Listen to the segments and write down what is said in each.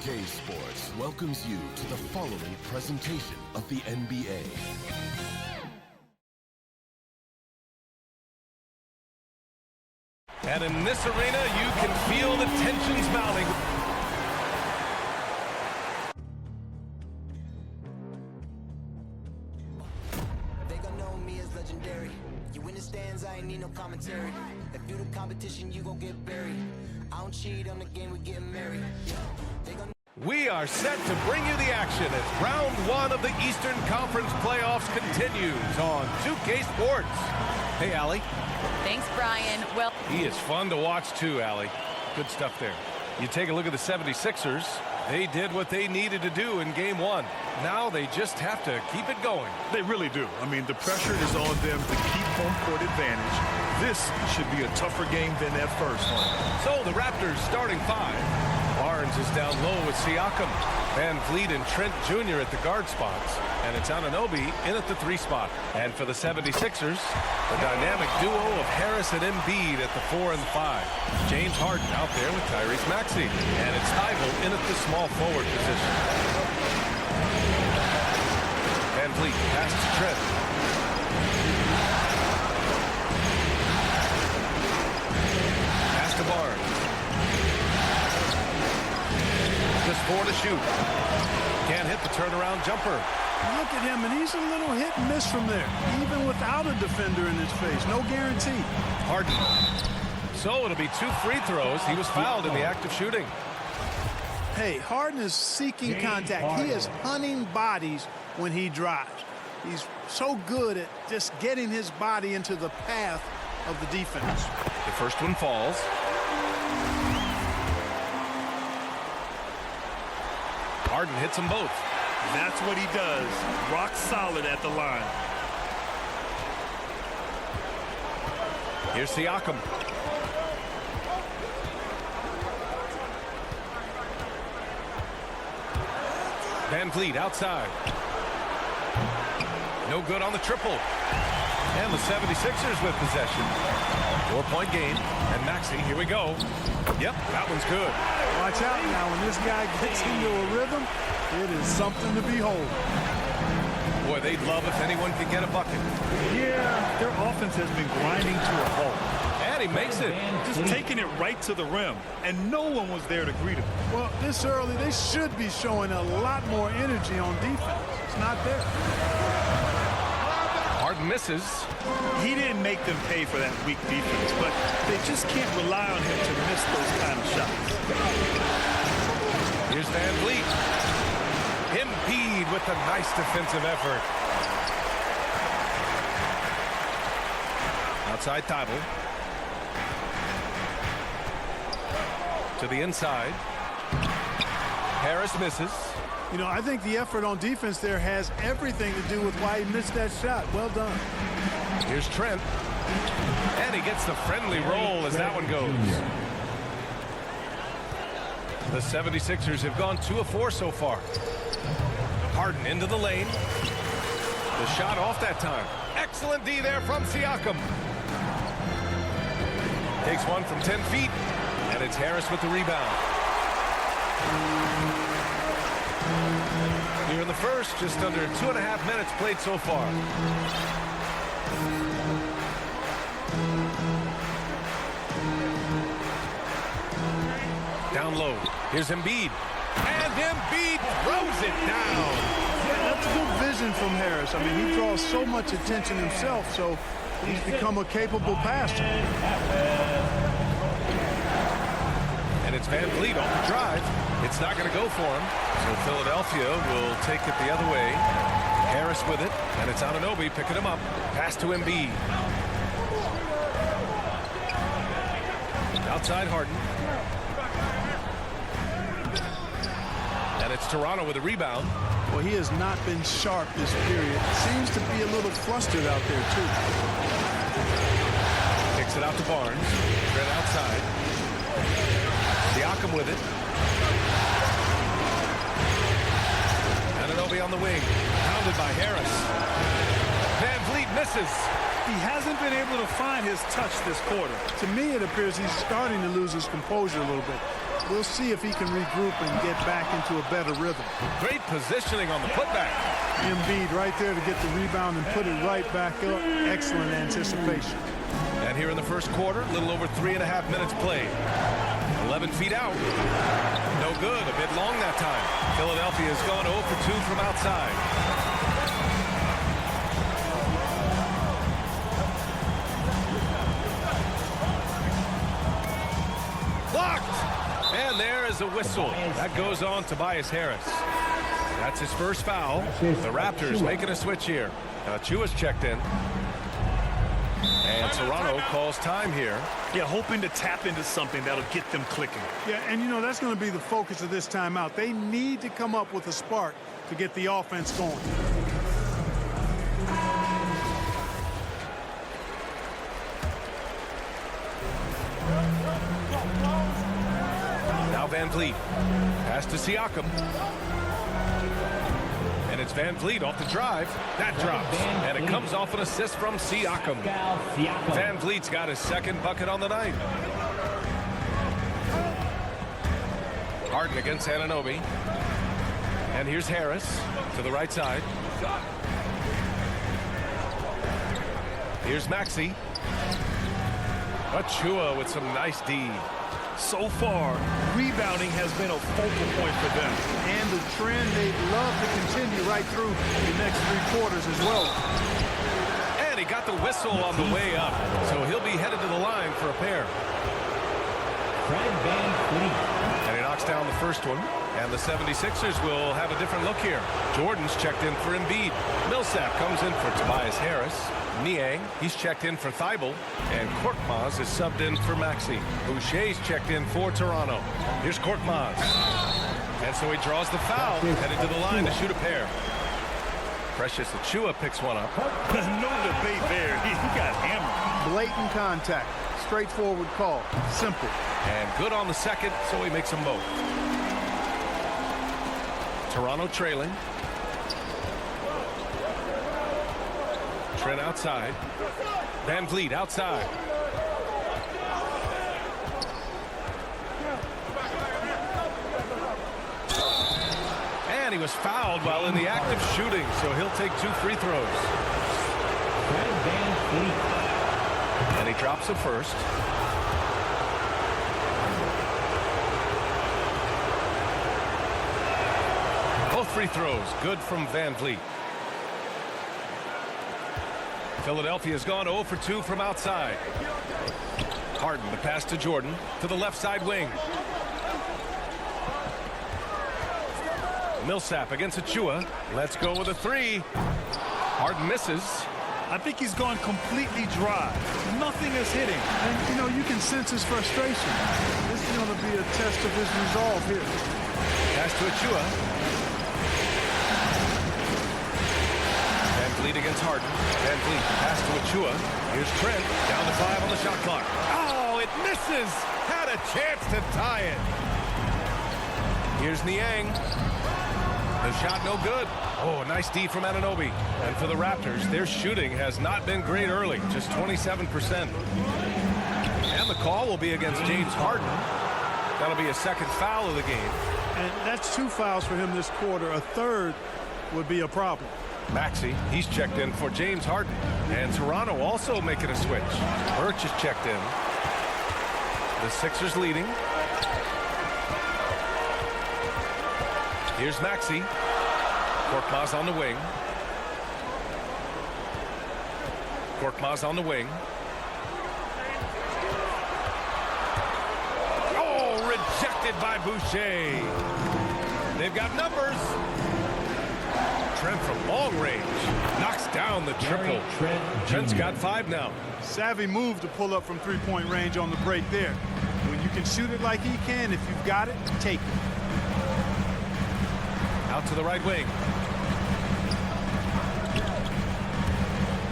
2K Sports welcomes you to the following presentation of the NBA. And in this arena, you can feel the tensions mounting. They gon' know me as legendary. You in the stands, I ain't need no commentary. If you the competition, you gon' get buried. I don't cheat on the game, we getting married. We are set to bring you the action as round one of the Eastern Conference playoffs continues on 2K Sports. Hey, Allie. Thanks, Brian. Well, He is fun to watch too, Allie. Good stuff there. You take a look at the 76ers. They did what they needed to do in game one. Now they just have to keep it going. They really do. I mean, the pressure is on them to keep home court advantage. This should be a tougher game than that first one. So the Raptors starting five. Barnes is down low with Siakam. Van Vliet and Trent Jr. at the guard spots. And it's Anunoby in at the 3 spot. And for the 76ers, the dynamic duo of Harris and Embiid at the 4 and 5. James Harden out there with Tyrese Maxey. And it's Thybulle in at the small forward position. Van Vliet pass to Trent. Pass to Barnes. Just 4 to shoot. Can't hit the turnaround jumper. Look at him, and he's a little hit and miss from there, even without a defender in his face. No guarantee. Harden. So it'll be 2 free throws. He was fouled in the act of shooting. Hey, Harden is seeking contact. He is hunting bodies when he drives. He's so good at just getting his body into the path of the defense. The first one falls. Harden hits them both. That's what he does. Rock solid at the line. Here's Siakam. Van Vliet outside. No good on the triple. And the 76ers with possession. 4-point game. And Maxey, here we go. Yep, that one's good. Watch out now. When this guy gets into a rhythm, it is something to behold. Boy, they'd love if anyone could get a bucket. Yeah, their offense has been grinding to a halt. And he makes it. Just taking it right to the rim, and no one was there to greet him. Well, this early, they should be showing a lot more energy on defense. It's not there. Harden misses. He didn't make them pay for that weak defense, but they just can't rely on him to miss those kind of shots. Here's Van Vliet. Embiid with a nice defensive effort. Outside Thybulle. To the inside. Harris misses. You know, I think the effort on defense there has everything to do with why he missed that shot. Well done. Here's Trent. And he gets the friendly roll as that one goes. The 76ers have gone 2 of 4 so far. Harden into the lane. The shot off that time. Excellent D there from Siakam. Takes one from 10 feet. And it's Harris with the rebound. Here in the first, just under 2.5 minutes played so far. Down low. Here's Embiid. And Embiid throws it down. Yeah, that's good vision from Harris. I mean, he draws so much attention himself, so he's become a capable passer. And it's Van Vliet on the drive. It's not going to go for him. So Philadelphia will take it the other way. Harris with it. And it's Anunoby picking him up. Pass to Embiid. Outside Harden. And it's Toronto with a rebound. Well, he has not been sharp this period. Seems to be a little flustered out there, too. Kicks it out to Barnes. Trent outside. Siakam with it. Anunoby on the wing. Pounded by Harris. Van Vliet misses. He hasn't been able to find his touch this quarter. To me, it appears he's starting to lose his composure a little bit. We'll see if he can regroup and get back into a better rhythm. Great positioning on the putback. Embiid right there to get the rebound and put it right back up. Excellent anticipation. And here in the first quarter, a little over 3.5 minutes played. 11 feet out. No good. A bit long that time. Philadelphia has gone 0 for 2 from outside. Blocked. And there is a whistle. That goes on Tobias Harris. That's his first foul. The Raptors making a switch here. Chua's checked in. And Toronto calls time here. Yeah, hoping to tap into something that'll get them clicking. Yeah, and you know, that's going to be the focus of this timeout. They need to come up with a spark to get the offense going. Now Van Vliet. Pass to Siakam. And it's Van Vliet off the drive. That drops. And it comes off an assist from Siakam. Van Vliet's got his second bucket on the night. Harden against Anunoby. And here's Harris to the right side. Here's Maxey. Chua with some nice D. So far, rebounding has been a focal point for them. And the trend they'd love to continue right through the next 3 quarters as well. And he got the whistle on the way up. So he'll be headed to the line for a pair. And he knocks down the first one. And the 76ers will have a different look here. Jordan's checked in for Embiid. Millsap comes in for Tobias Harris. Niang, he's checked in for Thibault. And Korkmaz is subbed in for Maxey. Boucher's checked in for Toronto. Here's Korkmaz. And so he draws the foul, headed to the line to shoot a pair. Precious Achiuwa picks one up. No debate there. He got hammered. Blatant contact. Straightforward call. Simple. And good on the second, so he makes them both. Toronto trailing. Trent outside. Van Vliet outside. And he was fouled while in the act of shooting, so he'll take 2 free throws. And he drops the first. Both free throws good from Van Vliet. Philadelphia's gone 0 for 2 from outside. Harden, the pass to Jordan to the left side wing. Millsap against Achiuwa. Let's go with a 3. Harden misses. I think he's gone completely dry. Nothing is hitting. And, you know, you can sense his frustration. This is going to be a test of his resolve here. Pass to Achiuwa. Van Vliet against Harden. Van Vliet pass to Achiuwa. Here's Trent. Down to 5 on the shot clock. Oh, it misses. Had a chance to tie it. Here's Niang. The shot no good. Oh, nice D from Anunoby. And for the Raptors, their shooting has not been great early. Just 27%. And the call will be against James Harden. That'll be a second foul of the game. And that's 2 fouls for him this quarter. A third would be a problem. Maxey, he's checked in for James Harden. And Toronto also making a switch. Birch is checked in. The Sixers leading. Here's Maxey. Korkmaz on the wing. Korkmaz on the wing. Oh, rejected by Boucher. They've got numbers. Trent from long range knocks down the triple. Trent's got 5 now. Savvy move to pull up from 3-point range on the break there. When you can shoot it like he can, if you've got it, take it. Out to the right wing.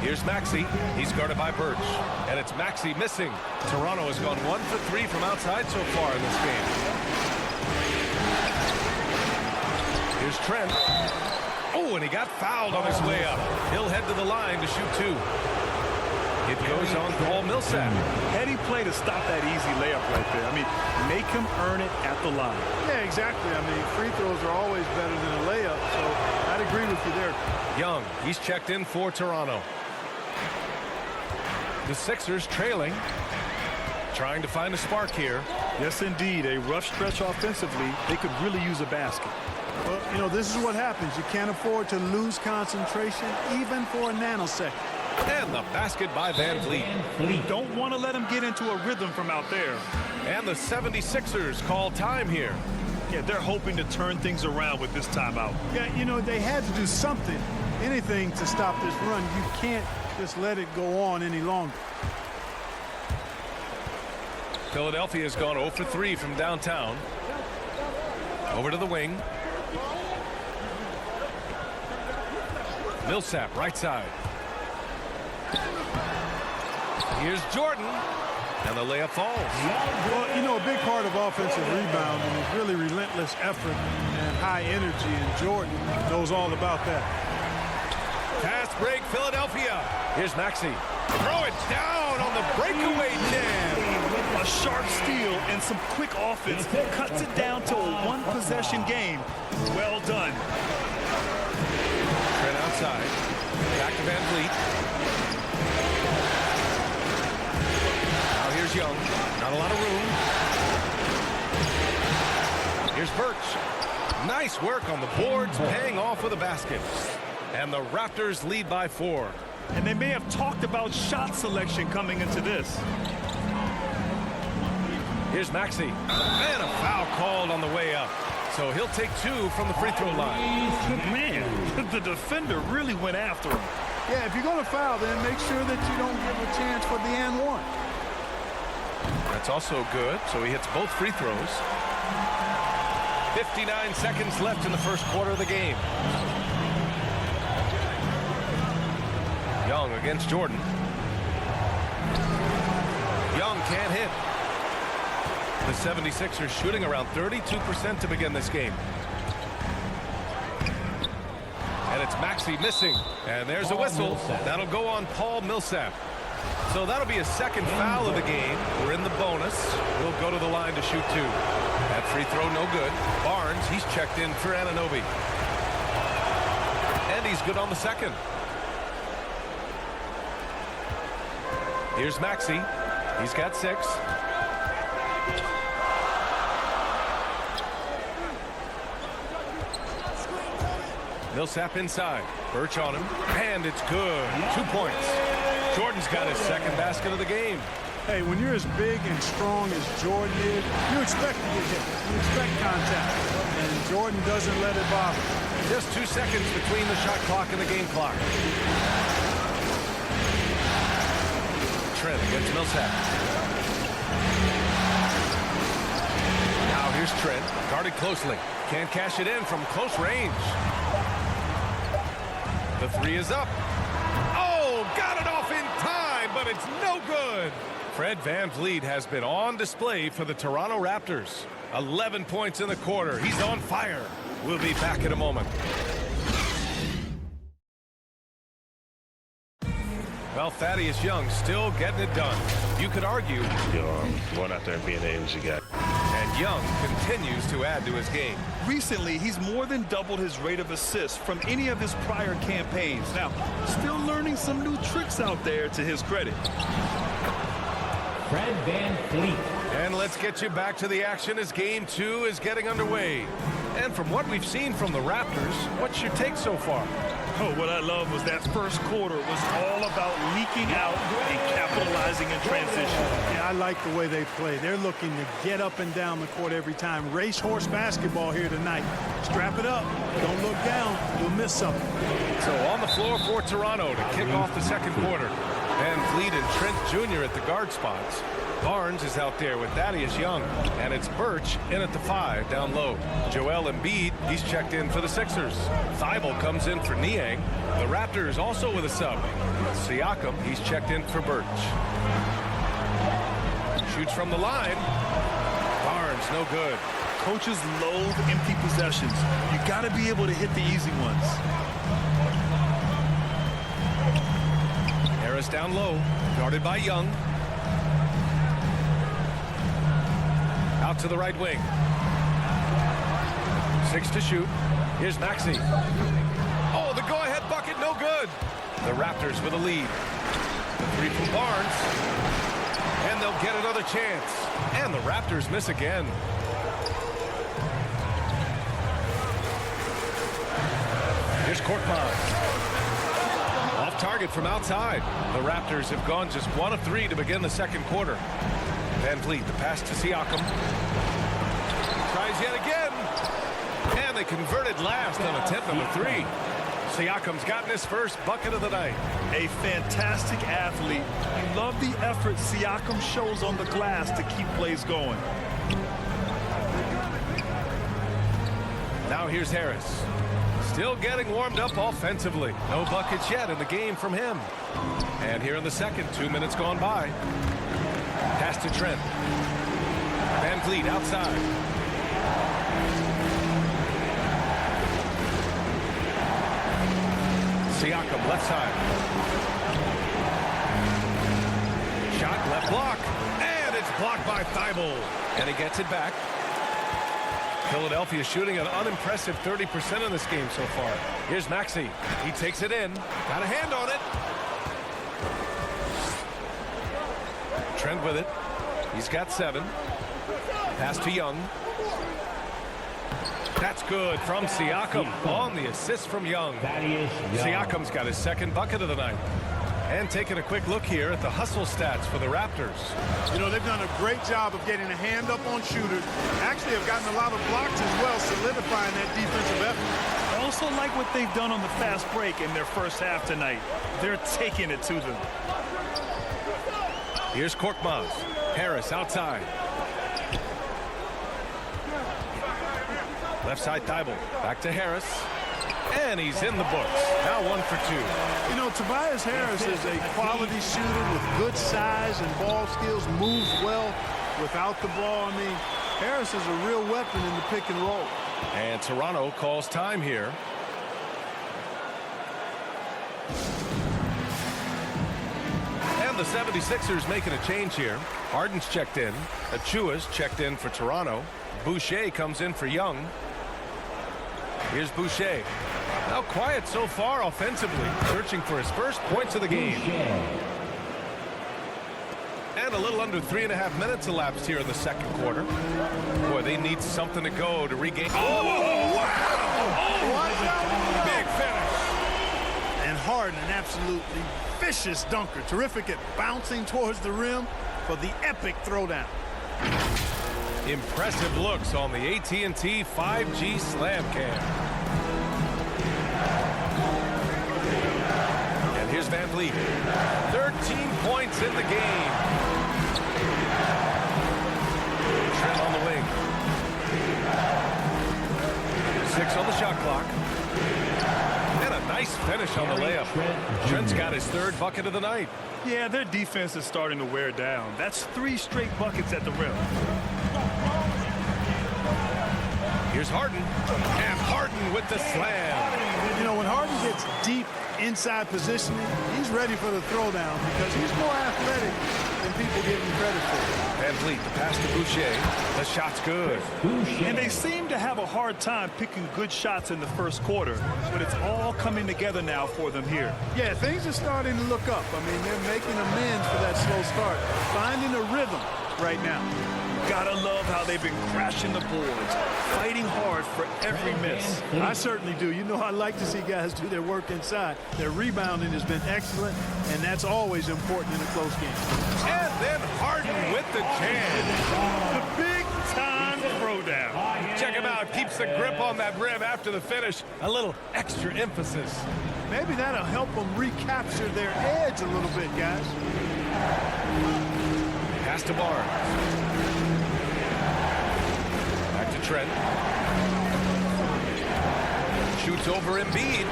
Here's Maxey. He's guarded by Birch. And it's Maxey missing. Toronto has gone 1 for 3 from outside so far in this game. Here's Trent. Oh, and he got fouled on his way up. He'll head to the line to shoot 2. It goes on Paul Millsap. Heady play to stop that easy layup right there. I mean, make him earn it at the line. Yeah, exactly. I mean, free throws are always better than a layup, so I'd agree with you there. Young, he's checked in for Toronto. The Sixers trailing, trying to find a spark here. Yes, indeed. A rough stretch offensively. They could really use a basket. Well, you know, this is what happens. You can't afford to lose concentration even for a nanosecond. And the basket by Van Vliet. You don't want to let him get into a rhythm from out there. And the 76ers call time here. Yeah, they're hoping to turn things around with this timeout. Yeah, you know, they had to do something, anything to stop this run. You can't just let it go on any longer. Philadelphia has gone 0 for 3 from downtown. Over to the wing. Millsap, right side. Here's Jordan. And the layup falls. Well, you know, a big part of offensive rebounding is really relentless effort and high energy, and Jordan knows all about that. Fast break, Philadelphia. Here's Maxey. Throw it down on the breakaway jam. A sharp steal and some quick offense cuts it down to a one-possession game. Well done. Trent outside. Back to Van Vliet. Now here's Young. Not a lot of room. Here's Birch. Nice work on the boards, paying off with a basket. And the Raptors lead by 4. And they may have talked about shot selection coming into this. Here's Maxey. And a foul called on the way up. So he'll take 2 from the free throw line. Man, the defender really went after him. Yeah, if you're going to foul, then make sure that you don't give a chance for the and one. That's also good. So he hits both free throws. 59 seconds left in the first quarter of the game. Young against Jordan. Young can't hit. The 76ers shooting around 32% to begin this game. And it's Maxey missing. And there's a whistle. That'll go on Paul Millsap. So that'll be a second foul of the game. We're in the bonus. We'll go to the line to shoot 2. That free throw no good. Barnes, he's checked in for Anunoby. And he's good on the second. Here's Maxey. He's got 6. Millsap inside. Birch on him. And it's good. 2 points. Jordan's got his second basket of the game. Hey, when you're as big and strong as Jordan is, you expect to get hit. You expect contact. And Jordan doesn't let it bother. Just 2 seconds between the shot clock and the game clock. Trent against Millsap. Now here's Trent, guarded closely. Can't cash it in from close range. The 3 is up. Oh, got it off in time, but it's no good. Fred VanVleet has been on display for the Toronto Raptors. 11 points in the quarter. He's on fire. We'll be back in a moment. Well, Thaddeus Young still getting it done. You could argue. Going out there and being the energy guy. And Young continues to add to his game. Recently, he's more than doubled his rate of assists from any of his prior campaigns. Now, still learning some new tricks out there to his credit. Fred VanVleet. And let's get you back to the action as game 2 is getting underway. And from what we've seen from the Raptors, what's your take so far? Oh, what I love was that first quarter was all about leaking out and capitalizing in transition. Yeah, I like the way they play. They're looking to get up and down the court every time. Racehorse basketball here tonight. Strap it up. Don't look down. You'll miss something. So on the floor for Toronto to kick off the second quarter. VanVleet and Trent Jr. at the guard spots. Barnes is out there with Thaddeus Young, and it's Birch in at the 5 down low. Joel Embiid, he's checked in for the Sixers. Thibault comes in for Niang. The Raptors also with a sub. Siakam, he's checked in for Birch. Shoots from the line. Barnes, no good. Coaches loathe empty possessions. You got to be able to hit the easy ones. Harris down low, guarded by Young. Out to the right wing. 6 to shoot. Here's Maxey. Oh, the go-ahead bucket, no good. The Raptors with a lead. The three from Barnes. And they'll get another chance. And the Raptors miss again. Here's Korkmaz. Off target from outside. The Raptors have gone just 1 of 3 to begin the second quarter. Van Vliet, the pass to Siakam. Tries yet again. And they converted last on attempt number 3. Siakam's gotten his first bucket of the night. A fantastic athlete. You love the effort Siakam shows on the glass to keep plays going. Now here's Harris. Still getting warmed up offensively. No buckets yet in the game from him. And here in the second, 2 minutes gone by. Pass to Trent. Van Vliet outside. Siakam left side. Shot left block. And it's blocked by Thibault. And he gets it back. Philadelphia shooting an unimpressive 30% in this game so far. Here's Maxey. He takes it in. Got a hand on it. Trent with it. He's got 7. Pass to Young. That's good from Siakam on the assist from Young. Siakam's got his second bucket of the night. And taking a quick look here at the hustle stats for the Raptors. You know, they've done a great job of getting a hand up on shooters. Actually have gotten a lot of blocks as well, solidifying that defensive effort. I also like what they've done on the fast break in their first half tonight. They're taking it to them. Here's Korkmaz. Harris outside. Left side Thibault. Back to Harris. And he's in the books. Now 1 for 2. You know, Tobias Harris is a quality shooter with good size and ball skills, moves well without the ball. I mean, Harris is a real weapon in the pick and roll. And Toronto calls time here. And the 76ers making a change here. Harden's checked in. Achua's checked in for Toronto. Boucher comes in for Young. Here's Boucher. Now quiet so far offensively, searching for his first points of the game. And a little under 3.5 minutes elapsed here in the second quarter. Boy, they need something to go to regain. Oh, wow! Oh, big finish. And Harden, an absolutely vicious dunker. Terrific at bouncing towards the rim for the epic throwdown. Impressive looks on the AT&T 5G Slam Cam. And here's Van Vliet. 13 points in the game. Trent on the wing. 6 on the shot clock. And a nice finish on the layup. Trent's got his 3rd bucket of the night. Yeah, their defense is starting to wear down. That's 3 straight buckets at the rim. Here's Harden. And Harden with the slam. You know, when Harden gets deep inside positioning, he's ready for the throwdown because he's more athletic than people give him credit for. Van Vliet, the pass to Boucher. The shot's good. And they seem to have a hard time picking good shots in the first quarter, but it's all coming together now for them here. Yeah, things are starting to look up. I mean, they're making amends for that slow start, finding a rhythm right now. Gotta love how they've been crashing the boards, fighting hard for every miss. I certainly do. You know, I like to see guys do their work inside. Their rebounding has been excellent, and that's always important in a close game. And then Harden with the jam. The big-time throwdown. Check him out. Keeps the grip on that rim after the finish. A little extra emphasis. Maybe that'll help them recapture their edge a little bit, guys. Pass to Barnes. Back to Trent. Shoots over Embiid.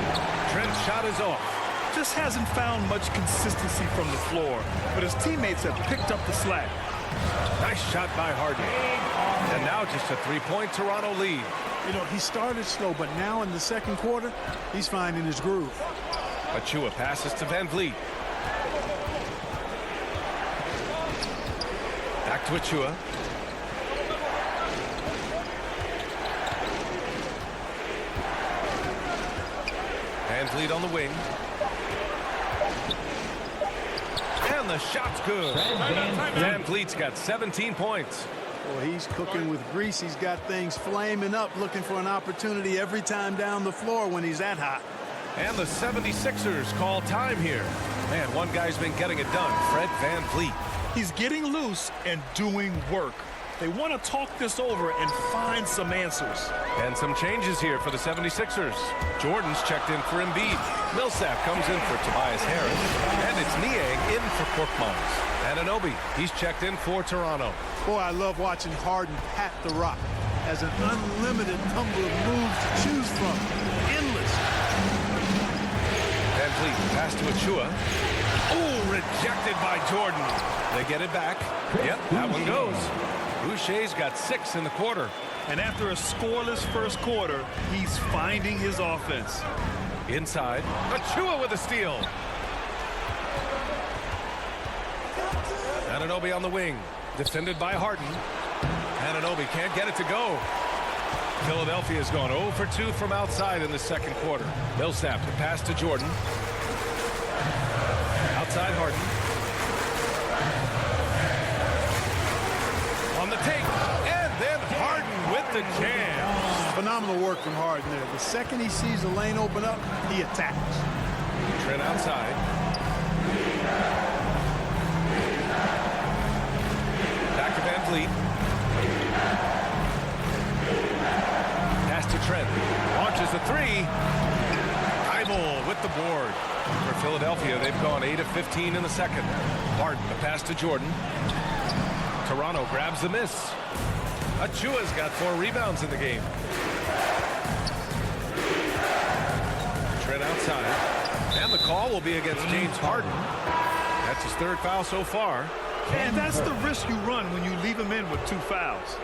Trent's shot is off. Just hasn't found much consistency from the floor, but his teammates have picked up the slack. Nice shot by Harden. And now just a 3-point Toronto lead. You know, he started slow, but now in the second quarter, he's finding his groove. Achua passes to Van Vliet. Back to Achua. Hands lead on the wing. And the shot's good. Van Vliet's got 17 points. Well, he's cooking with grease. He's got things flaming up, looking for an opportunity every time down the floor when he's that hot. And the 76ers call time here. Man, one guy's been getting it done, Fred Van Vliet. He's getting loose and doing work. They want to talk this over and find some answers. And some changes here for the 76ers. Jordan's checked in for Embiid. Millsap comes in for Tobias Harris. And it's Niang in for Korkmaz. Anunoby, he's checked in for Toronto. Boy, I love watching Harden pat the rock. Has an unlimited number of moves to choose from. Endless. Van Vliet, pass to Achua. Oh, rejected by Jordan. They get it back. Yep, that one goes. Boucher's got 6 in the quarter. And after a scoreless first quarter, he's finding his offense. Inside, Achua with a steal. Anunoby on the wing, defended by Harden. Anunoby can't get it to go. Philadelphia's gone 0 for 2 from outside in the second quarter. Millsap to pass to Jordan. Outside Harden. On the take, and then Harden with the jam. Phenomenal work from Harden there. The second he sees the lane open up, he attacks. Trent outside. Back to Van Vliet. Pass to Trent. Launches a 3. Thibault with the board. For Philadelphia, they've gone 8 of 15 in the second. Harden, the pass to Jordan. Toronto grabs the miss. Achua's got 4 rebounds in the game. Trent outside. And the call will be against James Harden. That's his 3rd foul so far. And that's the risk you run when you leave him in with 2 fouls.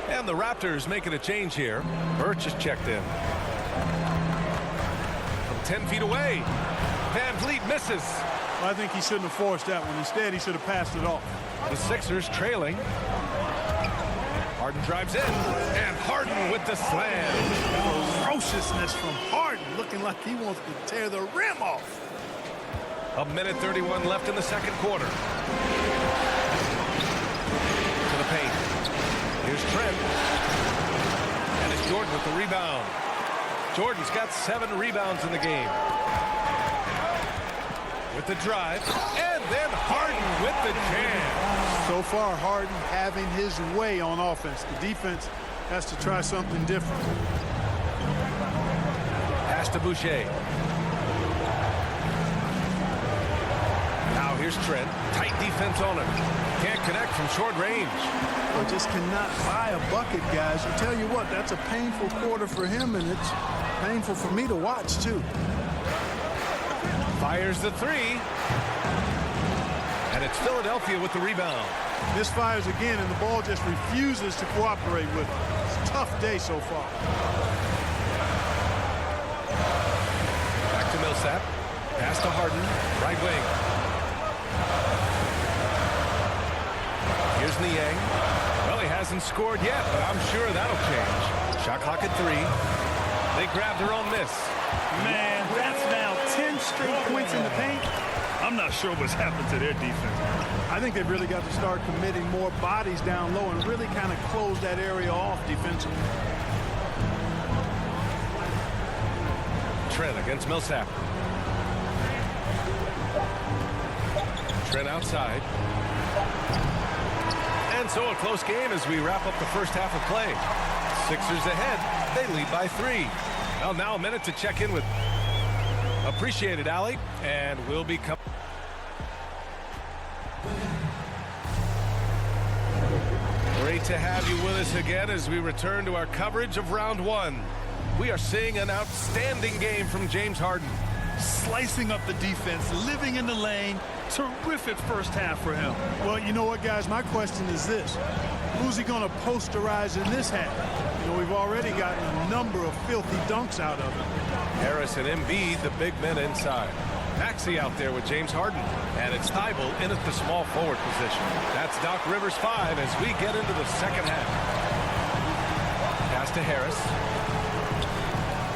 And the Raptors making a change here. Birch is checked in. From 10 feet away. Van Vliet misses. Well, I think he shouldn't have forced that one. Instead, he should have passed it off. The Sixers trailing. Harden drives in. And Harden with the slam. Ferociousness from Harden, looking like he wants to tear the rim off. A minute 31 left in the second quarter. To the paint. Here's Trent. And it's Jordan with the rebound. Jordan's got 7 rebounds in the game. With the drive. And then Harden with the jam. So far, Harden having his way on offense. The defense has to try something different. Pass to Boucher. Now here's Trent. Tight defense on him. Can't connect from short range. Well, just cannot buy a bucket, guys. I tell you what, that's a painful quarter for him, and it's painful for me to watch, too. Fires the 3. And it's Philadelphia with the rebound. Misfires again, and the ball just refuses to cooperate with him. It's a tough day so far. Back to Millsap. Pass to Harden. Right wing. Here's Niang. Well, he hasn't scored yet, but I'm sure that'll change. Shot clock at 3. They grabbed their own miss. Man, that's now 10 straight points in the paint. I'm not sure what's happened to their defense. I think they've really got to start committing more bodies down low and really kind of close that area off defensively. Trent against Millsap. Trent outside. And so a close game as we wrap up the first half of play. Sixers ahead. They lead by 3. Well, now a minute to check in with Appreciated Allie, and we'll be coming. Great to have you with us again as we return to our coverage of round 1. We are seeing an outstanding game from James Harden. Slicing up the defense, living in the lane. Terrific first half for him. Well, you know what, guys? My question is this. Who's he going to posterize in this half? You know, we've already gotten a number of filthy dunks out of him. Harris and Embiid, the big men inside. Maxey out there with James Harden. And it's Thibault in at the small forward position. That's Doc Rivers 5 as we get into the second half. Pass to Harris.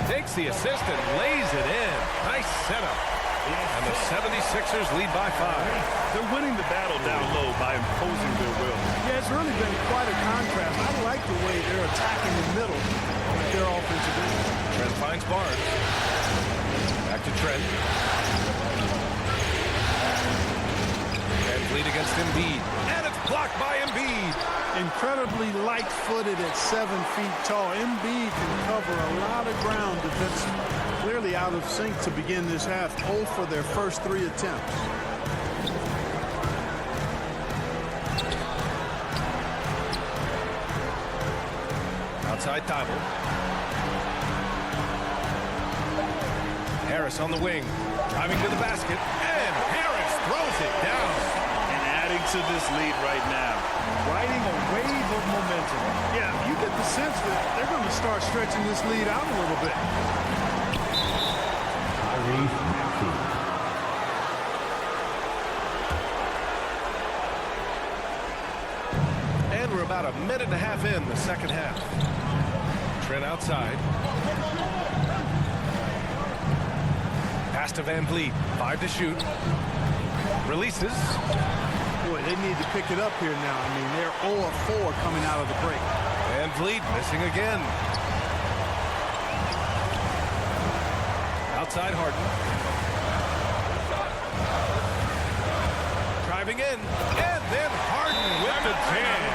Takes the assist and lays it in. Nice setup. And the 76ers lead by 5. They're winning the battle down low by imposing their will. Yeah, it's really been quite a contrast. I like the way they're attacking the middle with their offensive end. Trent finds Barnes. Back to Trent. And lead against Embiid. And it's blocked by Embiid. Incredibly light-footed at 7 feet tall. Embiid can cover a lot of ground defensively. Clearly out of sync to begin this half. 0 for their first 3 attempts. Outside Thibault. Harris on the wing. Driving to the basket. And Harris throws it down. And adding to this lead right now. Riding a wave of momentum. Yeah, you get the sense that they're going to start stretching this lead out a little bit. And we're about a minute and a half in the second half. Trent outside. Pass to Van Vliet. 5 to shoot. Releases. Boy, they need to pick it up here now. I mean, they're 0 of 4 coming out of the break. Van Vliet missing again. Outside Harden. Driving in. And then Harden with the jam.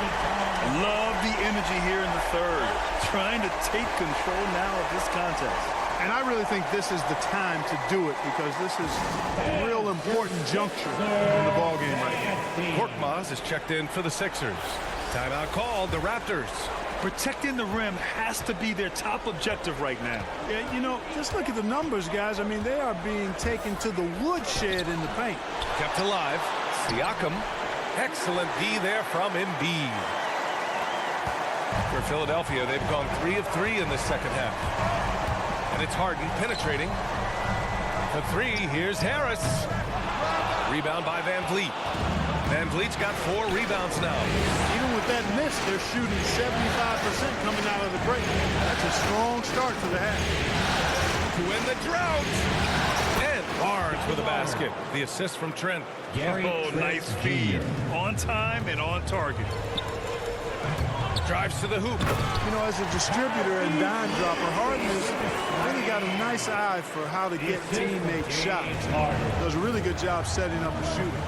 Love the energy here in the third. Trying to take control now of this contest. And I really think this is the time to do it because this is a real important juncture in the ballgame right now. Korkmaz is checked in for the Sixers. Timeout called the Raptors. Protecting the rim has to be their top objective right now. Yeah, you know, just look at the numbers, guys. I mean, they are being taken to the woodshed in the paint. Kept alive. Siakam. Excellent D there from Embiid. For Philadelphia, they've gone 3 of 3 in the second half. And it's Harden penetrating. The 3, here's Harris. Rebound by Van Vliet. Van Vliet's got 4 rebounds now. Even with that miss, they're shooting 75% coming out of the break. That's a strong start to the half. To win the drought. And Barnes with a basket. The assist from Trent. Oh, nice feed. On time and on target. Drives to the hoop. You know, as a distributor and dime dropper, Harden has really got a nice eye for how to get teammates shots. Does a really good job setting up the shooting.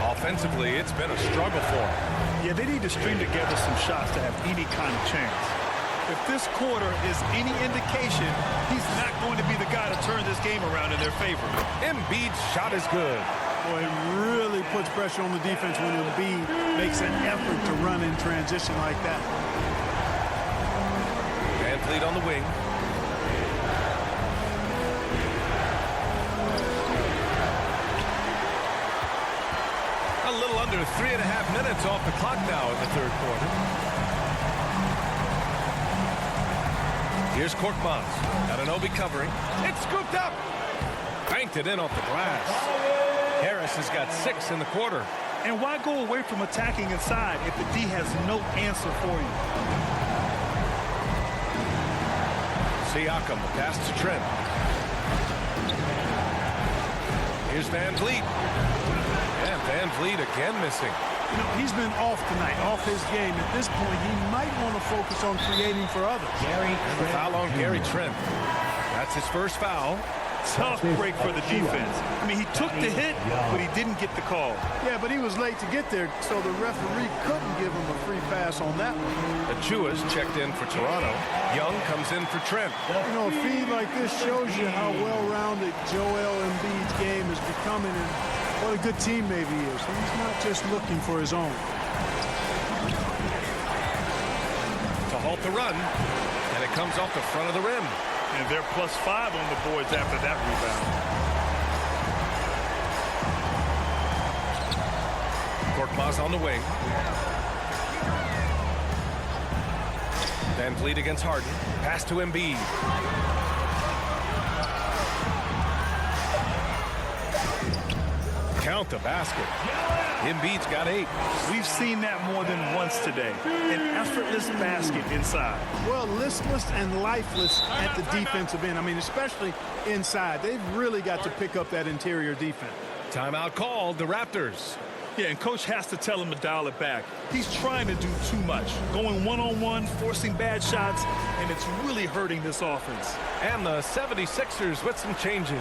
Offensively, it's been a struggle for him. Yeah, they need to string together some shots to have any kind of chance. If this quarter is any indication, he's not going to be the guy to turn this game around in their favor. Embiid's shot is good. Boy, it really puts pressure on the defense when Embiid makes an effort to run in transition like that. Van Vliet on the wing. A little under 3.5 minutes off the clock now in the third quarter. Here's Korkmaz. Anunoby covering. It's scooped up. Banked it in off the glass. Harris has got 6 in the quarter. And why go away from attacking inside if the D has no answer for you? Siakam, the pass to Trent. Here's Van Vliet. And Van Vliet again missing. You know, he's been off tonight, off his game. At this point, he might want to focus on creating for others. And the foul on Gary Trent. That's his first foul. Tough break for the defense. I mean, he took the hit, but he didn't get the call. Yeah, but he was late to get there, so the referee couldn't give him a free pass on that one. Achua's checked in for Toronto. Young comes in for Trent. You know, a feed like this shows you how well-rounded Joel Embiid's game is becoming and what a good teammate he is. He's not just looking for his own. To halt the run, and it comes off the front of the rim. And they're +5 on the boards after that rebound. Korkmaz on the wing. Van Vliet against Harden. Pass to Embiid. count the basket. Embiid's got 8. We've seen that more than once today. An effortless basket inside. Well, listless and lifeless at the defensive end. I mean, especially inside. They've really got to pick up that interior defense. Timeout called, the Raptors. Yeah, and coach has to tell him to dial it back. He's trying to do too much. Going one-on-one, forcing bad shots, and it's really hurting this offense. And the 76ers with some changes.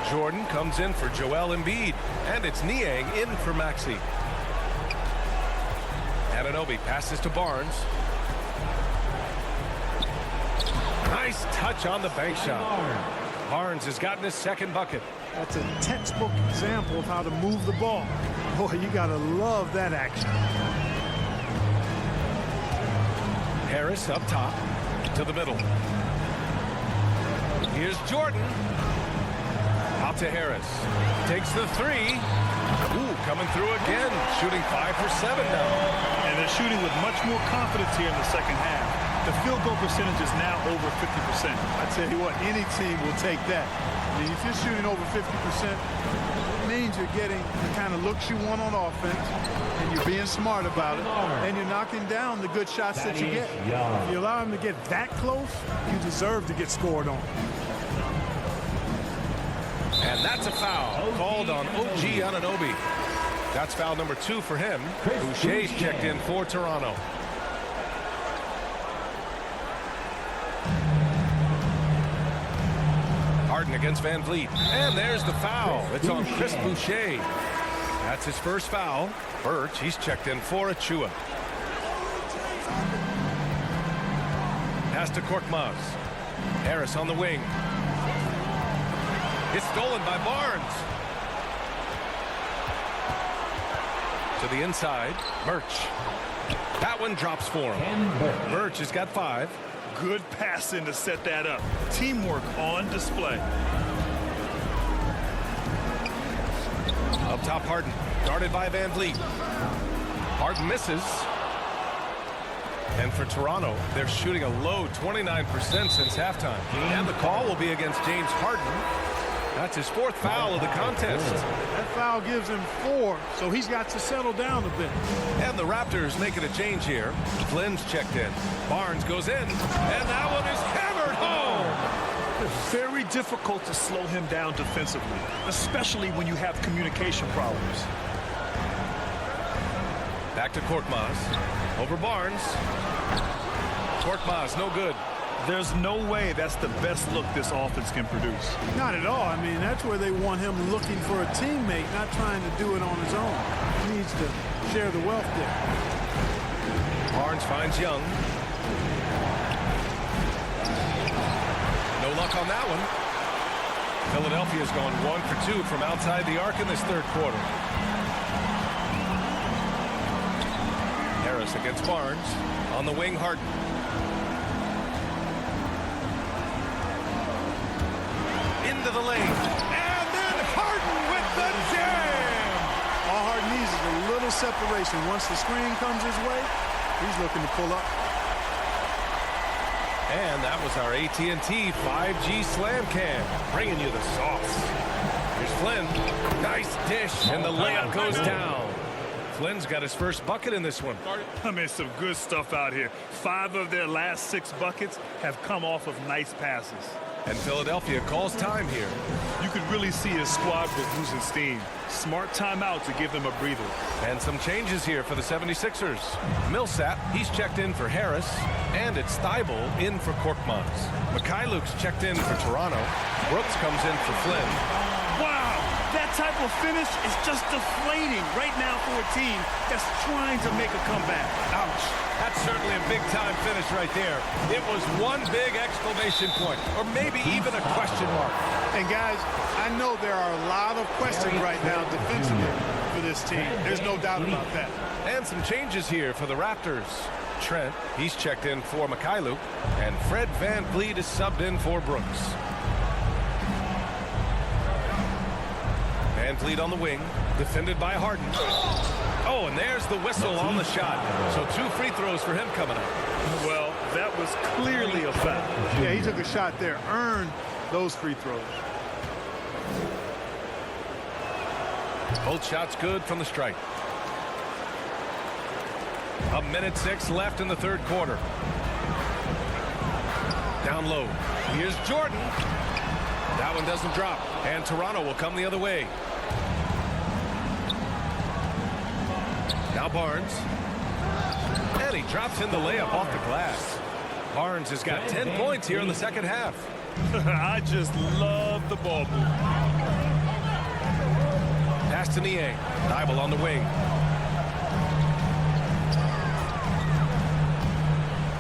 Jordan comes in for Joel Embiid, and it's Niang in for Maxey. Anunoby passes to Barnes. Nice touch on the bank shot. Barnes has gotten his second bucket. That's a textbook example of how to move the ball. Boy, you gotta love that action. Harris up top to the middle. Here's Jordan. Out to Harris. Takes the 3. Ooh, coming through again. Shooting 5 for 7 now. And they're shooting with much more confidence here in the second half. The field goal percentage is now over 50%. I tell you what, any team will take that. I mean, if you're shooting over 50%, it means you're getting the kind of looks you want on offense, and you're being smart about it, and you're knocking down the good shots that you get. If you allow them to get that close, you deserve to get scored on. And that's a foul called on OG Anunoby. That's foul number 2 for him. Boucher's checked in for Toronto. Harden against Van Vliet. And there's the foul. It's on Chris Boucher. That's his first foul. Birch, he's checked in for Achua. Pass to Korkmaz. Harris on the wing. It's stolen by Barnes. To the inside, Birch. That one drops for him. Birch has got 5. Good passing to set that up. Teamwork on display. Up top, Harden. Guarded by Van Vliet. Harden misses. And for Toronto, they're shooting a low 29% since halftime. And the call will be against James Harden. That's his 4th foul of the contest. That foul gives him 4, so he's got to settle down a bit. And the Raptors making a change here. Flynn's checked in. Barnes goes in, and that one is hammered home. Very difficult to slow him down defensively, especially when you have communication problems. Back to Korkmaz. Over Barnes. Korkmaz, no good. There's no way that's the best look this offense can produce. Not at all. I mean, that's where they want him looking for a teammate, not trying to do it on his own. He needs to share the wealth there. Barnes finds Young. No luck on that one. Philadelphia's gone 1 for 2 from outside the arc in this 3rd quarter. Harris against Barnes. On the wing, Harden. Into the lane. And then Harden with the jam. All Harden needs is a little separation. Once the screen comes his way, he's looking to pull up. And that was our AT&T 5G Slam Cam, bringing you the sauce. Here's Flynn. Nice dish, and the layup goes down. Flynn's got his first bucket in this one. I mean, some good stuff out here. 5 of their last 6 buckets have come off of nice passes. And Philadelphia calls time here. You could really see his squad was losing steam. Smart timeout to give them a breather. And some changes here for the 76ers. Millsap, he's checked in for Harris. And it's Thibault in for Korkmaz. Mikhailuk's checked in for Toronto. Brooks comes in for Flynn. Wow, that type of finish is just deflating right now for a team that's trying to make a comeback. Ouch. That's certainly a big-time finish right there. It was one big exclamation point, or maybe even a question mark. And guys, I know there are a lot of questions right now defensively for this team. There's no doubt about that. And some changes here for the Raptors. Trent, he's checked in for Mikhailuk, and Fred Van Vliet is subbed in for Brooks. Van Vliet on the wing, defended by Harden. Oh, and there's the whistle on the shot. So 2 free throws for him coming up. Well, that was clearly a foul. Yeah, he took a shot there, earned those free throws. Both shots good from the stripe. 1:06 left in the third quarter. Down low. Here's Jordan. That one doesn't drop. And Toronto will come the other way. Now Barnes. And he drops in the layup off the glass. Barnes has got 10 points here in the second half. I just love the ball move. Pass to Niang. Thibault on the wing.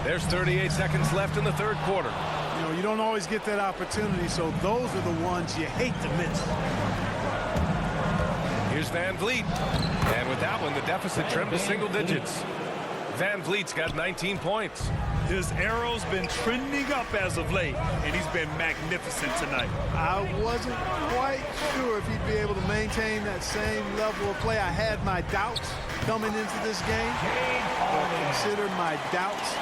There's 38 seconds left in the third quarter. You know, you don't always get that opportunity, so those are the ones you hate to miss. Here's Van Vliet. And with that one, the deficit trimmed to single digits. Van Vliet's got 19 points. His arrow's been trending up as of late, and he's been magnificent tonight. I wasn't quite sure if he'd be able to maintain that same level of play. I had my doubts coming into this game, but consider my doubts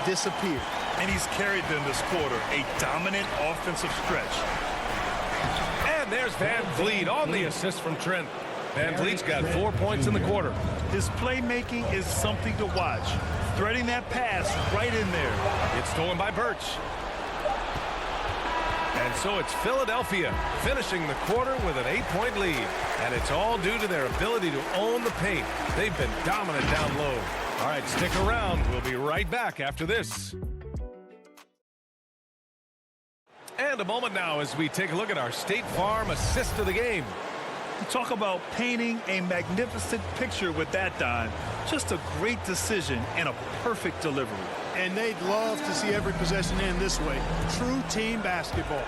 disappeared. And he's carried them this quarter, a dominant offensive stretch. And there's Van Vliet on the assist from Trent. Van Vliet's got 4 points in the quarter. His playmaking is something to watch. Threading that pass right in there. It's stolen by Birch. And so it's Philadelphia finishing the quarter with an 8-point lead. And it's all due to their ability to own the paint. They've been dominant down low. All right, stick around. We'll be right back after this. And a moment now as we take a look at our State Farm assist of the game. You talk about painting a magnificent picture with that dime. Just a great decision and a perfect delivery. And they'd love to see every possession end this way. True team basketball.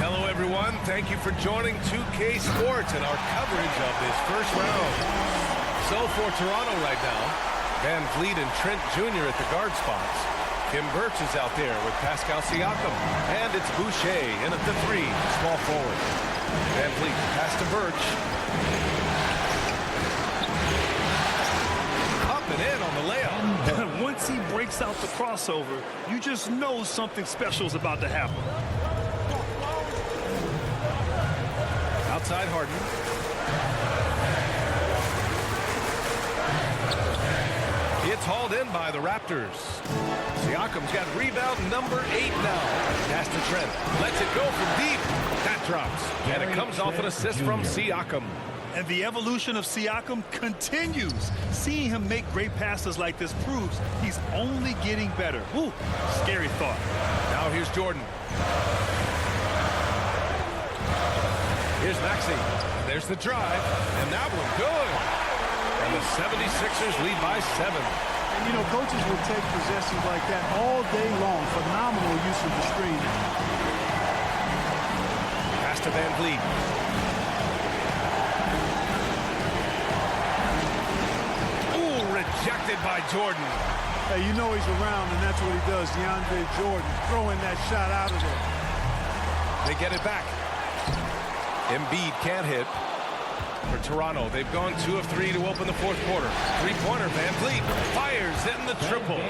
Hello, everyone. Thank you for joining 2K Sports and our coverage of this first round. So for Toronto right now, Van Vliet and Trent Jr. at the guard spots. Kim Birch is out there with Pascal Siakam. And it's Boucher in at the 3, small forward. Van Vliet pass to Birch. Up and in on the layup. Once he breaks out the crossover, you just know something special is about to happen. Outside Harden. It's hauled in by the Raptors. Siakam's got rebound number 8 now. Pass to Trent. Lets it go from deep. That drops. And it comes off an assist from Siakam. And the evolution of Siakam continues. Seeing him make great passes like this proves he's only getting better. Ooh, scary thought. Now here's Jordan. Here's Maxey. There's the drive. And that one good. And the 76ers lead by 7. And, you know, coaches will take possessions like that all day long. Phenomenal use of the screen. Pass to Van Vliet. Ooh, rejected by Jordan. Hey, you know he's around, and that's what he does. DeAndre Jordan throwing that shot out of there. They get it back. Embiid can't hit. For Toronto, they've gone 2 of 3 to open the fourth quarter. Three-pointer, Van Vliet fires in the triple.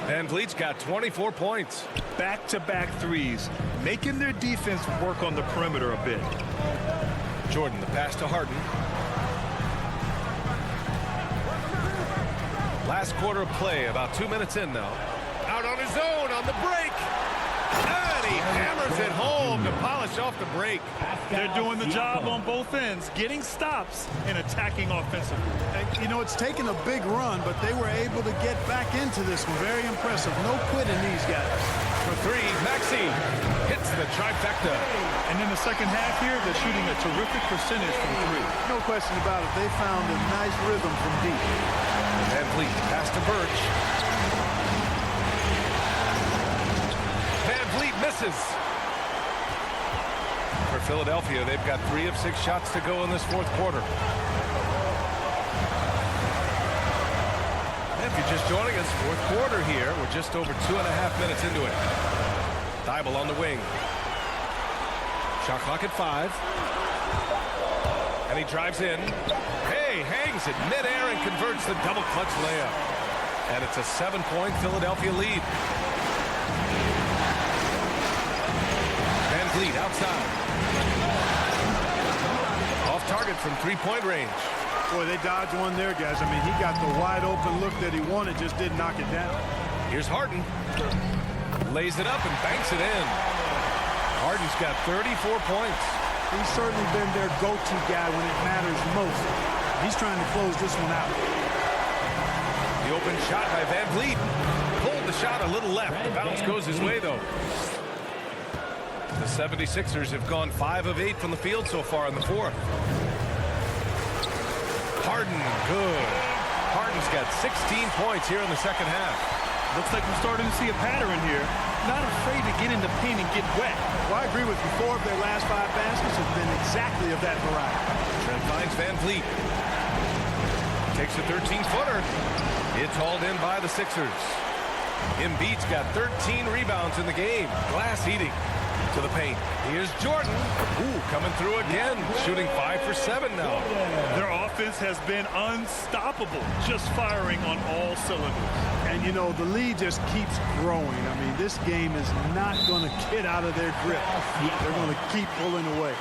Van Vliet's got 24 points. Back-to-back threes, making their defense work on the perimeter a bit. Jordan, the pass to Harden. Last quarter of play, about 2 minutes in now. Out on his own on the break. And he hammers it home to polish off the break. They're doing the job on both ends, getting stops and attacking offensively. And, you know, it's taken a big run, but they were able to get back into this one. Very impressive. No quitting these guys. For 3, Maxey hits the trifecta. And in the second half here, they're shooting a terrific percentage from 3. No question about it. They found a nice rhythm from deep. Van Vliet, pass to Birch. Van Vliet misses. For Philadelphia, they've got 3 of 6 shots to go in this fourth quarter. And if you're just joining us, fourth quarter here. We're just over 2.5 minutes into it. Thibault on the wing. Shot clock at 5. And he drives in. Hey, hangs it midair and converts the double clutch layup. And it's a 7-point Philadelphia lead. Van Vliet outside. target from three-point range. Boy, they dodged one there, guys. I mean, he got the wide open look that he wanted, just didn't knock it down. Here's Harden. Lays it up and banks it in. Harden's got 34 points. He's certainly been their go-to guy when it matters most. He's trying to close this one out. The open shot by Van Vliet. Pulled the shot a little left. The bounce goes his way, though. The 76ers have gone 5 of 8 from the field so far in the fourth. Harden, good. Harden's got 16 points here in the second half. Looks like we're starting to see a pattern here. Not afraid to get in the paint and get wet. Well, I agree with you. 4 of their last 5 baskets have been exactly of that variety. Trent finds Van Vliet. Takes a 13-footer. It's hauled in by the Sixers. Embiid's got 13 rebounds in the game. Glass eating to the paint. Here's Jordan. Ooh, coming through again. Shooting 5 for 7 now. Their offense has been unstoppable. Just firing on all cylinders. And, you know, the lead just keeps growing. I mean, this game is not going to get out of their grip. They're going to keep pulling away.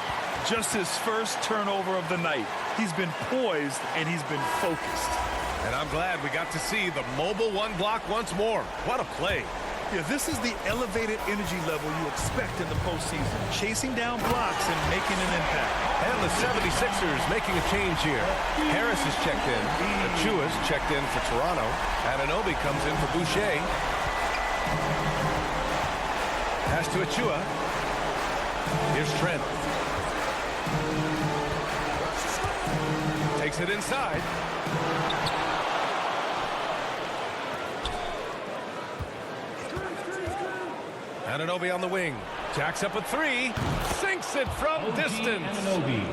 Just his first turnover of the night. He's been poised and he's been focused. And I'm glad we got to see the mobile one block once more. What a play. Yeah, this is the elevated energy level you expect in the postseason. Chasing down blocks and making an impact. And the 76ers making a change here. Harris is checked in. Achua's checked in for Toronto. Anunoby comes in for Boucher. Pass to Achua. Here's Trent. Takes it inside. Anunoby on the wing. Jacks up a 3. Sinks it from distance.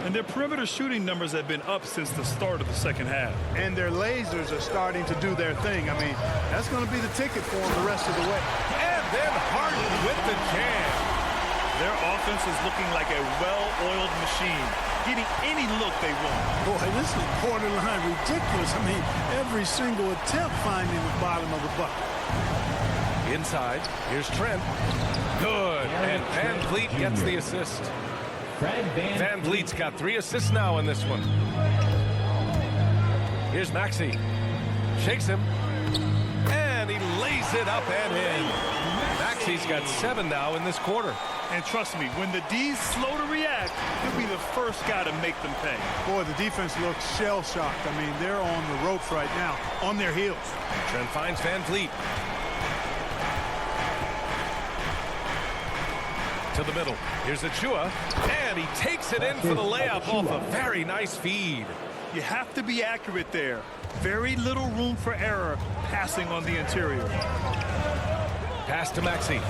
And their perimeter shooting numbers have been up since the start of the second half. And their lasers are starting to do their thing. I mean, that's going to be the ticket for them the rest of the way. And then Harden with the jam. Their offense is looking like a well-oiled machine, getting any look they want. Boy, this is borderline ridiculous. I mean, every single attempt finding the bottom of the bucket. Inside, here's Trent. Good, and Van Vliet gets the assist. Van Vliet's got 3 assists now in this one. Here's Maxey. Shakes him, and he lays it up and in. Maxey's got 7 now in this quarter. And trust me, when the D's slow to react, he'll be the first guy to make them pay. Boy, the defense looks shell-shocked. I mean, they're on the ropes right now, on their heels. Trent finds Van Vliet. To the middle. Here's Achua, and he takes it in for the layup off a very nice feed. You have to be accurate there. Very little room for error passing on the interior. Pass to Maxey.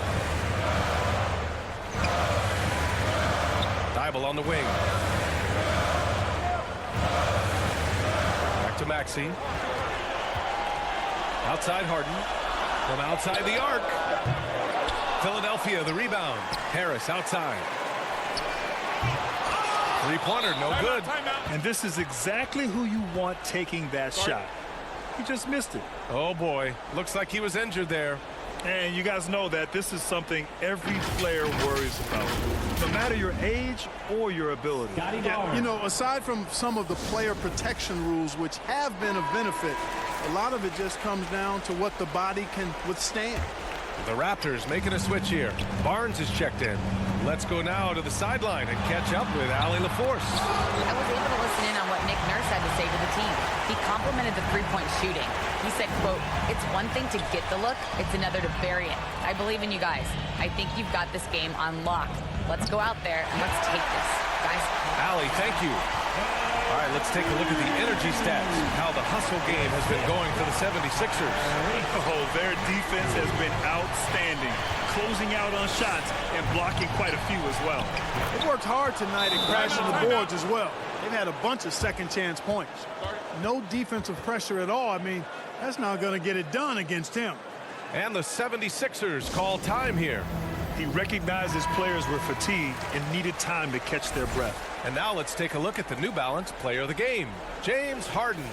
Thibault on the wing. Back to Maxey. Outside Harden. From outside the arc. Philadelphia, the rebound. Harris outside. Three-pointer, no good. And this is exactly who you want taking that shot. He just missed it. Oh, boy. Looks like he was injured there. And you guys know that this is something every player worries about, no matter your age or your ability. Yeah, you know, aside from some of the player protection rules, which have been of benefit, a lot of it just comes down to what the body can withstand. The Raptors making a switch here. Barnes is checked in. Let's go now to the sideline and catch up with Allie LaForce. I was able to listen in on what Nick Nurse had to say to the team. He complimented the three-point shooting. He said, quote, "It's one thing to get the look, it's another to bury it. I believe in you guys. I think you've got this game on lock. Let's go out there and let's take this. Guys." Allie, thank you. All right, let's take a look at the energy stats, how the hustle game has been going for the 76ers. Oh, their defense has been outstanding, closing out on shots and blocking quite a few as well. They worked hard tonight at crashing the boards as well. They've had a bunch of second-chance points. No defensive pressure at all. I mean, that's not going to get it done against him. And the 76ers call time here. He recognized his players were fatigued and needed time to catch their breath. And now let's take a look at the New Balance player of the game, James Harden.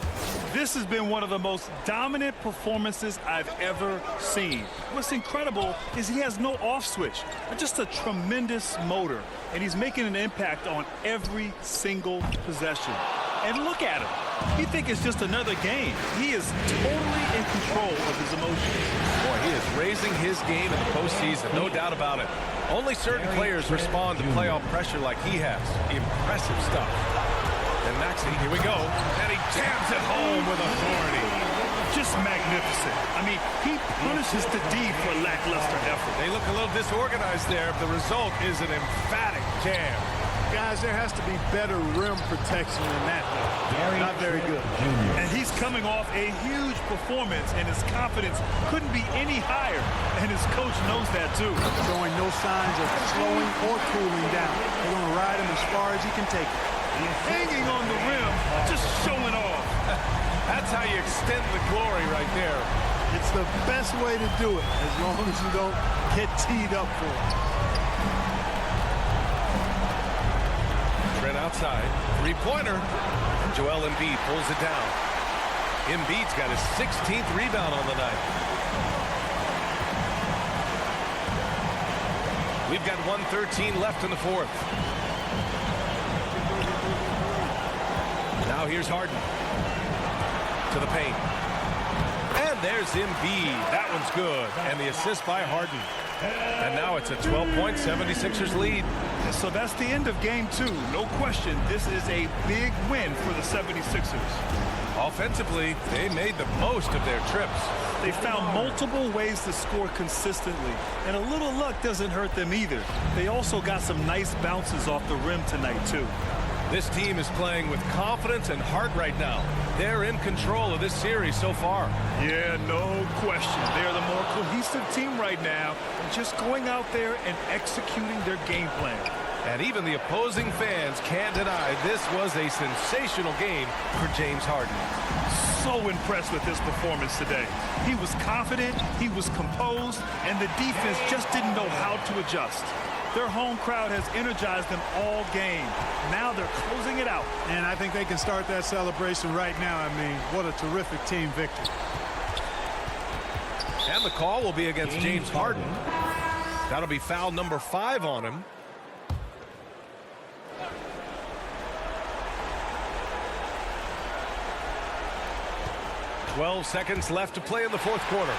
This has been one of the most dominant performances I've ever seen. What's incredible is he has no off switch, just a tremendous motor, and he's making an impact on every single possession. And look at him. You think it's just another game. He is totally in control of his emotions. Boy, he is raising his game in the postseason, no doubt about it. Only certain players respond to playoff pressure like he has. Impressive stuff. And Maxey, here we go. And he jams it home with authority. Just magnificent. I mean, he punishes the D for lackluster effort. They look a little disorganized there. The result is an emphatic jam. Guys, there has to be better rim protection than that. Not very good. And he's coming off a huge performance, and his confidence couldn't be any higher. And his coach knows that, too. Showing no signs of slowing or cooling down. They're going to ride him as far as he can take it. Hanging on the rim, just showing off. That's how you extend the glory right there. It's the best way to do it, as long as you don't get teed up for it. Trent outside, three-pointer. Joel Embiid pulls it down. Embiid's got his 16th rebound on the night. We've got 1:13 left in the fourth. Now here's Harden to the paint. And there's Embiid. That one's good. And the assist by Harden. And now it's a 12-point 76ers lead. So that's the end of game 2. No question, this is a big win for the 76ers. Offensively, they made the most of their trips. They found multiple ways to score consistently, and a little luck doesn't hurt them either. They also got some nice bounces off the rim tonight, too. This team is playing with confidence and heart right now. They're in control of this series so far. Yeah, no question. They're the more cohesive team right now, and just going out there and executing their game plan. And even the opposing fans can't deny this was a sensational game for James Harden. So impressed with his performance today. He was confident, he was composed, and the defense just didn't know how to adjust. Their home crowd has energized them all game. Now they're closing it out. And I think they can start that celebration right now. I mean, what a terrific team victory. And the call will be against James Harden. That'll be foul number 5 on him. "12 seconds left to play in the fourth quarter.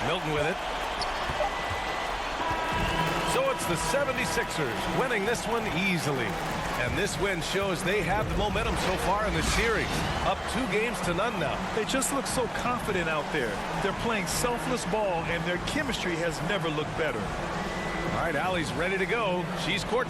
Milton with it. So it's the 76ers winning this one easily. And this win shows they have the momentum so far in the series. Up 2-0 now. They just look so confident out there. They're playing selfless ball, and their chemistry has never looked better. All right, Allie's ready to go. She's court